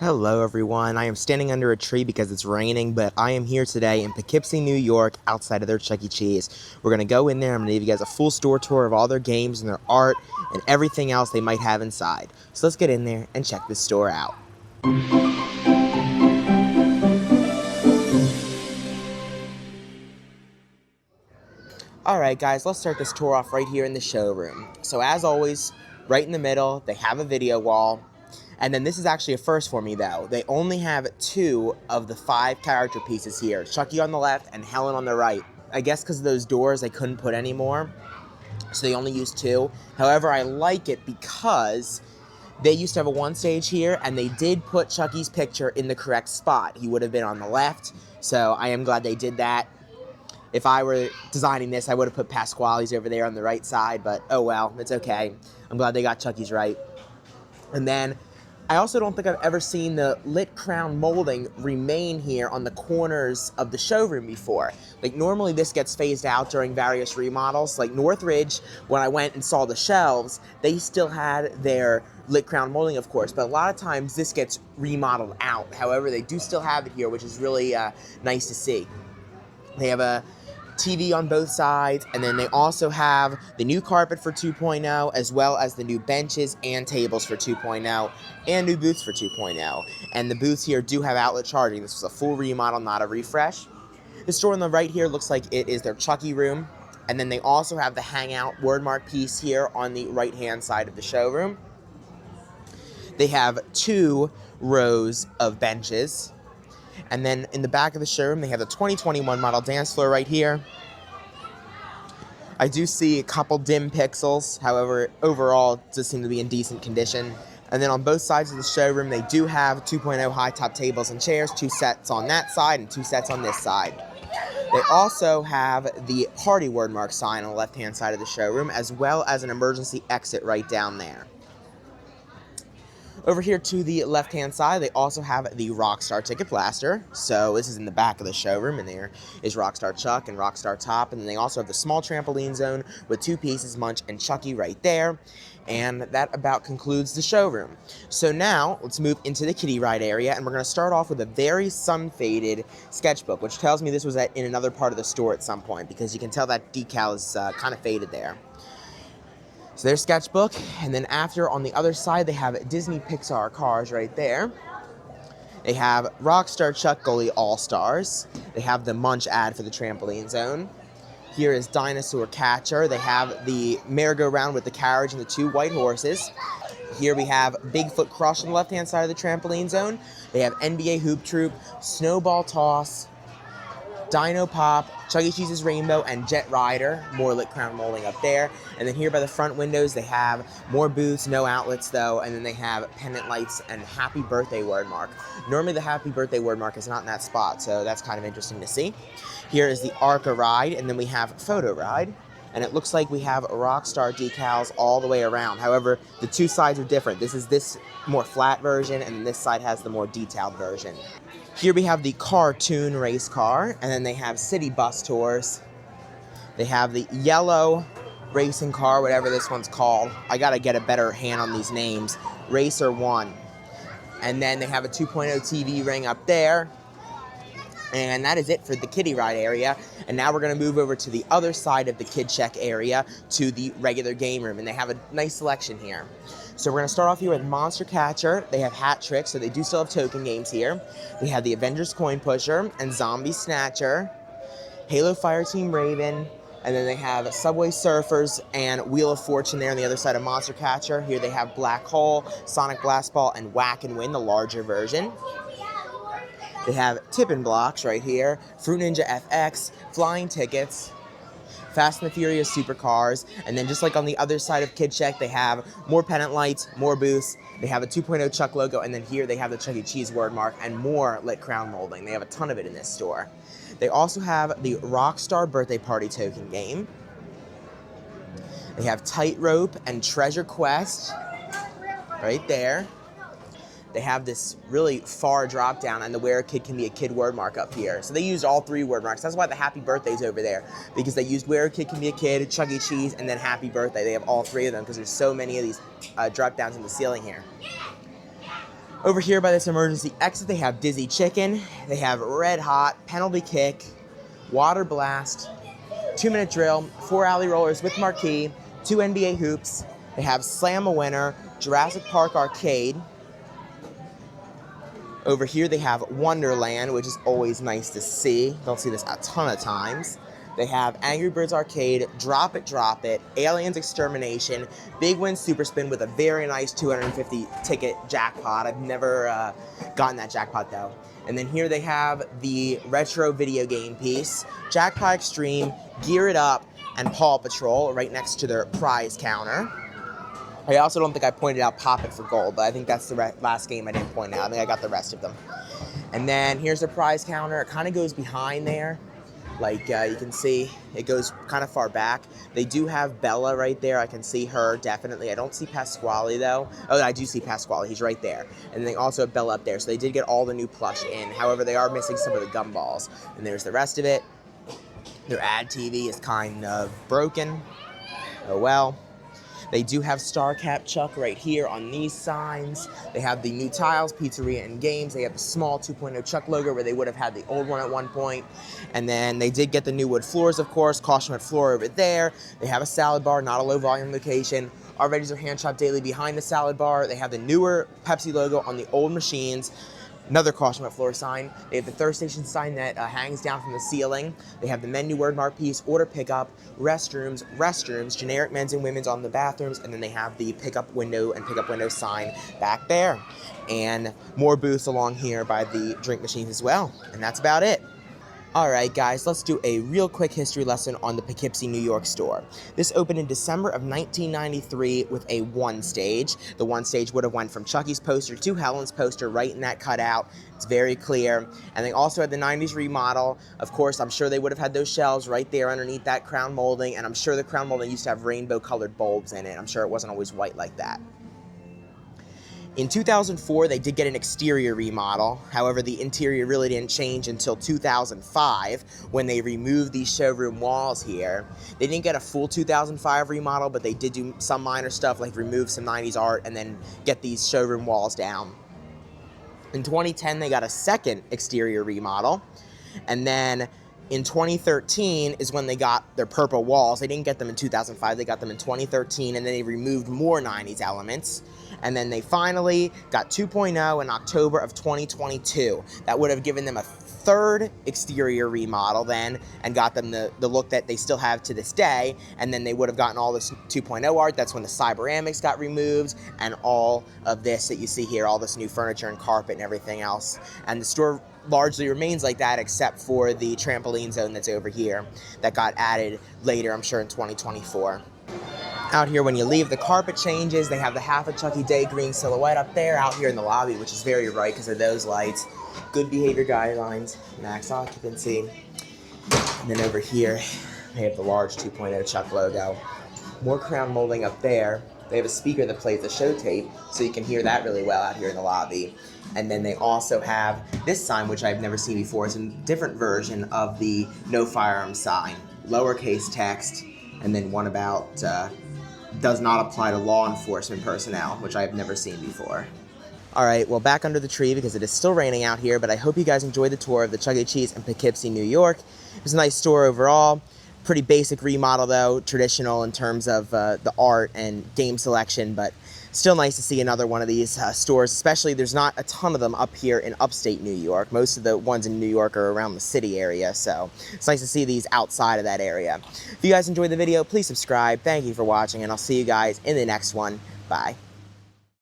Hello everyone, I am standing under a tree because it's raining, but I am here today in Poughkeepsie, New York, outside of their Chuck E. Cheese. We're going to go in there, I'm going to give you guys a full store tour of all their games and their art and everything else they might have inside. So let's get in there and check this store out. Alright guys, let's start this tour off right here in the showroom. So as always, right in the middle, they have a video wall. And then this is actually a first for me, though. They only have 2 of the 5 character pieces here. Chucky on the left and Helen on the right. I guess because of those doors, they couldn't put any more. So they only used 2. However, I like it because they used to have a 1 stage here, and they did put Chucky's picture in the correct spot. He would have been on the left, so I am glad they did that. If I were designing this, I would have put Pasquale's over there on the right side, but oh well, it's okay. I'm glad they got Chucky's right. And then I also don't think I've ever seen the lit crown molding remain here on the corners of the showroom before. Like, normally this gets phased out during various remodels. Like Northridge, when I went and saw the shelves, they still had their lit crown molding, of course, but a lot of times this gets remodeled out. However, they do still have it here, which is really nice to see. They have a TV on both sides, and then they also have the new carpet for 2.0, as well as the new benches and tables for 2.0, and new booths for 2.0. And the booths here do have outlet charging. This was a full remodel, not a refresh. The store on the right here looks like it is their Chucky room, and then they also have the hangout wordmark piece here on the right-hand side of the showroom. They have 2 rows of benches. And then in the back of the showroom, they have the 2021 model dance floor right here. I do see a couple dim pixels, however, overall, it does seem to be in decent condition. And then on both sides of the showroom, they do have 2.0 high-top tables and chairs, 2 sets on that side and 2 sets on this side. They also have the party wordmark sign on the left-hand side of the showroom, as well as an emergency exit right down there. Over here to the left-hand side, they also have the Rockstar Ticket Blaster. So this is in the back of the showroom, and there is Rockstar Chuck and Rockstar Top. And then they also have the small trampoline zone with 2 pieces, Munch and Chucky right there. And that about concludes the showroom. So now, let's move into the kiddie ride area, and we're going to start off with a very sun-faded sketchbook, which tells me this was in another part of the store at some point, because you can tell that decal is kind of faded there. So there's sketchbook, and then after, on the other side, they have Disney Pixar cars right there. They have Rockstar Chuck Goalie All-Stars. They have the Munch ad for the trampoline zone. Here is Dinosaur Catcher. They have the merry-go-round with the carriage and the 2 white horses. Here we have Bigfoot Crush on the left-hand side of the trampoline zone. They have NBA Hoop Troop, Snowball Toss, Dino Pop, Chuck E. Cheese's Rainbow, and Jet Rider. More lit crown molding up there. And then here by the front windows, they have more booths, no outlets though, and then they have pendant lights and Happy Birthday wordmark. Normally the Happy Birthday wordmark is not in that spot, so that's kind of interesting to see. Here is the Arca ride, and then we have Photo ride. And it looks like we have Rockstar decals all the way around. However, the 2 sides are different. This is this more flat version, and this side has the more detailed version. Here we have the cartoon race car, and then they have city bus tours. They have the yellow racing car, whatever this one's called. I gotta get a better hand on these names. Racer 1. And then they have a 2.0 TV ring up there. And that is it for the kiddie ride area. And now we're going to move over to the other side of the kid check area to the regular game room. And they have a nice selection here. So we're going to start off here with Monster Catcher. They have Hat Trick, so they do still have token games here. They have the Avengers Coin Pusher and Zombie Snatcher, Halo Fireteam Raven, and then they have Subway Surfers and Wheel of Fortune there on the other side of Monster Catcher. Here they have Black Hole, Sonic Blast Ball, and Whack and Win, the larger version. They have Tippin' Blocks right here, Fruit Ninja FX, Flying Tickets, Fast and the Furious Supercars, and then just like on the other side of Kid Check, they have more pennant lights, more booths, they have a 2.0 Chuck logo, and then here they have the Chuck E. Cheese wordmark and more lit crown molding. They have a ton of it in this store. They also have the Rockstar Birthday Party token game. They have Tightrope and Treasure Quest right there. They have this really far drop down and the Where a Kid Can Be a Kid wordmark up here. So they used all 3 wordmarks. That's why the Happy Birthday's over there, because they used Where a Kid Can Be a Kid, Chuck E. Cheese, and then Happy Birthday. They have all 3 of them because there's so many of these drop downs in the ceiling here. Over here by this emergency exit, they have Dizzy Chicken, they have Red Hot, Penalty Kick, Water Blast, 2-minute drill, 4 alley rollers with marquee, 2 NBA hoops. They have Slam a Winner, Jurassic Park Arcade. Over here they have Wonderland, which is always nice to see. Don't see this a ton of times. They have Angry Birds Arcade, Drop It, Aliens Extermination, Big Win Super Spin with a very nice 250 ticket jackpot. I've never gotten that jackpot though. And then here they have the retro video game piece, Jackpot Extreme, Gear It Up, and Paw Patrol right next to their prize counter. I also don't think I pointed out Pop It for Gold, but I think that's the last game I didn't point out. I think I got the rest of them. And then here's their prize counter. It kind of goes behind there. Like you can see, it goes kind of far back. They do have Bella right there. I can see her, definitely. I don't see Pasquale, though. Oh, I do see Pasquale. He's right there. And they also have Bella up there. So they did get all the new plush in. However, they are missing some of the gumballs. And there's the rest of it. Their ad TV is kind of broken. Oh, well. They do have Star Cap Chuck right here on these signs. They have the new tiles, Pizzeria and Games. They have the small 2.0 Chuck logo where they would have had the old one at one point. And then they did get the new wood floors, of course. Caution wood floor over there. They have a salad bar, not a low volume location. Our veggies are hand chopped daily behind the salad bar. They have the newer Pepsi logo on the old machines. Another caution wet floor sign. They have the third station sign that hangs down from the ceiling. They have the menu word mark piece, order pickup, restrooms, generic men's and women's on the bathrooms, and then they have the pickup window and pickup window sign back there. And more booths along here by the drink machines as well. And that's about it. Alright guys, let's do a real quick history lesson on the Poughkeepsie, New York store. This opened in December of 1993 with a one stage. The one stage would have went from Chucky's poster to Helen's poster right in that cutout. It's very clear. And they also had the 90s remodel. Of course, I'm sure they would have had those shelves right there underneath that crown molding, and I'm sure the crown molding used to have rainbow colored bulbs in it. I'm sure it wasn't always white like that. In 2004, they did get an exterior remodel. However, the interior really didn't change until 2005 when they removed these showroom walls here. They didn't get a full 2005 remodel, but they did do some minor stuff like remove some 90s art and then get these showroom walls down. In 2010, they got a second exterior remodel. And then in 2013 is when they got their purple walls. They didn't get them in 2005, they got them in 2013, and then they removed more 90s elements. And then they finally got 2.0 in October of 2022. That would have given them a third exterior remodel then, and got them the look that they still have to this day. And then they would have gotten all this 2.0 art. That's when the Cyberamics got removed, and all of this that you see here, all this new furniture and carpet and everything else. And the store largely remains like that, except for the trampoline zone that's over here that got added later, I'm sure in 2024. Out here, when you leave, the carpet changes. They have the half a Chucky Day green silhouette up there, out here in the lobby, which is very bright because of those lights. Good behavior guidelines, max occupancy. And then over here, they have the large 2.0 Chuck logo. More crown molding up there. They have a speaker that plays the show tape, so you can hear that really well out here in the lobby. And then they also have this sign, which I've never seen before. It's a different version of the no firearms sign. Lowercase text, and then one about does not apply to law enforcement personnel, which I've never seen before. Alright, well, back under the tree because it is still raining out here, but I hope you guys enjoyed the tour of the Chuck E. Cheese in Poughkeepsie, New York. It was a nice store overall. Pretty basic remodel, though, traditional in terms of the art and game selection, but still nice to see another one of these stores, especially there's not a ton of them up here in upstate New York. Most of the ones in New York are around the city area, so it's nice to see these outside of that area. If you guys enjoyed the video, please subscribe. Thank you for watching, and I'll see you guys in the next one. Bye.